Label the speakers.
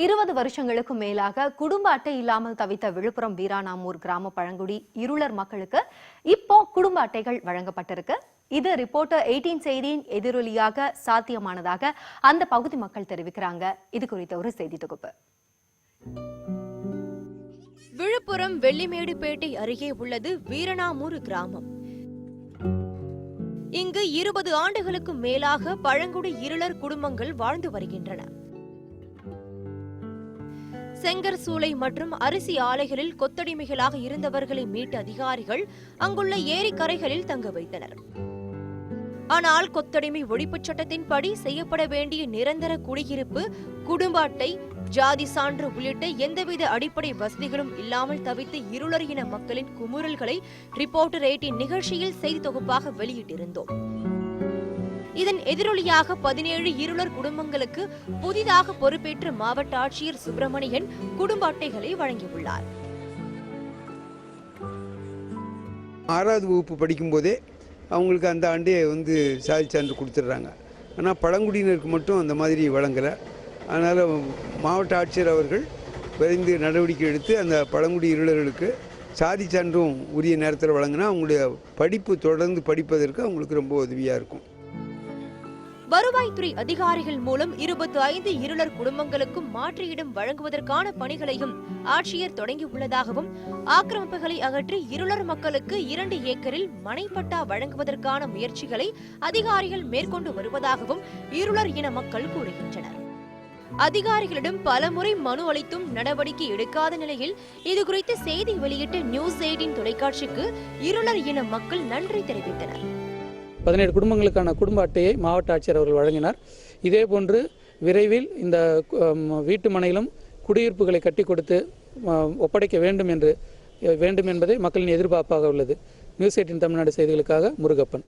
Speaker 1: 20 வருஷங்களுக்கு மேலாக குடும்ப அட்டை இல்லாமல் தவித்த விழுப்புரம் வீராணாமூர் கிராம பழங்குடி இருளர் மக்களுக்கு இப்போ குடும்ப அட்டைகள் வழங்கப்பட்டிருக்கு. இது ரிப்போர்ட்டர் 18 செய்தியின் எதிரொலியாக சாத்தியமானதாக அந்த பகுதி மக்கள் தெரிவிக்கிறாங்க. இது குறித்த ஒரு செய்தி தொகுப்பு.
Speaker 2: விழுப்புரம் வெள்ளிமேடுபேட்டை அருகே உள்ளது வீராணாமூர் கிராமம். இங்கு 20 ஆண்டுகளுக்கு மேலாக பழங்குடி இருளர் குடும்பங்கள் வாழ்ந்து வருகின்றன. செங்கர் சூளை மற்றும் அரிசி ஆலைகளில் கொத்தடிமைகளாக இருந்தவர்களை மீட்ட அதிகாரிகள் அங்குள்ள ஏரிக்கரைகளில் தங்க வைத்தனர். ஆனால் கொத்தடிமை ஒழிப்புச் சட்டத்தின்படி செய்யப்பட வேண்டிய நிரந்தர குடியிருப்பு, குடும்ப அட்டை, ஜாதி சான்று உள்ளிட்ட எந்தவித அடிப்படை வசதிகளும் இல்லாமல் தவித்த இருளர் இன மக்களின் குமுறல்களை ரிப்போர்ட்டர் 18 நிகழ்ச்சியில் செய்தி தொகுப்பாக வெளியிட்டிருந்தோம். இதன் எதிரொலியாக 17 இருளர் குடும்பங்களுக்கு புதிதாக பொறுப்பேற்ற மாவட்ட ஆட்சியர் சுப்பிரமணியன் குடும்ப அட்டைகளை வழங்கியுள்ளார்.
Speaker 3: 6வது வகுப்பு படிக்கும் போதே அவங்களுக்கு அந்த ஆண்டே சாதி சான்று கொடுத்துட்றாங்க. ஆனால் பழங்குடியினருக்கு மட்டும் அந்த மாதிரி வழங்கலை. அதனால் மாவட்ட ஆட்சியர் அவர்கள் விரைந்து நடவடிக்கை எடுத்து அந்த பழங்குடி இருளர்களுக்கு சாதி சான்றும் உரிய நேரத்தில் வழங்கினா அவங்களுடைய படிப்பு தொடர்ந்து படிப்பதற்கு அவங்களுக்கு ரொம்ப உதவியாக இருக்கும்.
Speaker 2: வருவாய்த்துறை அதிகாரிகள் மூலம் 25 இருளர் குடும்பங்களுக்கும் மாற்று இடம் வழங்குவதற்கான பணிகளையும் ஆட்சியர் தொடங்கியுள்ளதாகவும், ஆக்கிரமிப்புகளை அகற்றி இருளர் மக்களுக்கு 2 ஏக்கரில் மனைப்பட்டா வழங்குவதற்கான முயற்சிகளை அதிகாரிகள் மேற்கொண்டு வருவதாகவும் இருளர் இன மக்கள் கூறுகின்றனர். அதிகாரிகளிடம் பலமுறை மனு அளித்தும் நடவடிக்கை எடுக்காத நிலையில் இதுகுறித்து செய்தி வெளியிட்ட நியூஸ் 18 தொலைக்காட்சிக்கு இருளர் இன மக்கள் நன்றி தெரிவித்தனர்.
Speaker 4: 17 குடும்பங்களுக்கான குடும்ப அட்டையை மாவட்ட ஆட்சியர் அவர்கள் வழங்கினார். இதேபோன்று விரைவில் இந்த வீட்டு மனையிலும் குடியிருப்புகளை கட்டி கொடுத்து ஒப்படைக்க வேண்டும் என்பதே மக்களின் எதிர்பார்ப்பாக உள்ளது. நியூஸ் 18 தமிழ்நாடு செய்திகளுக்காக முருகப்பன்.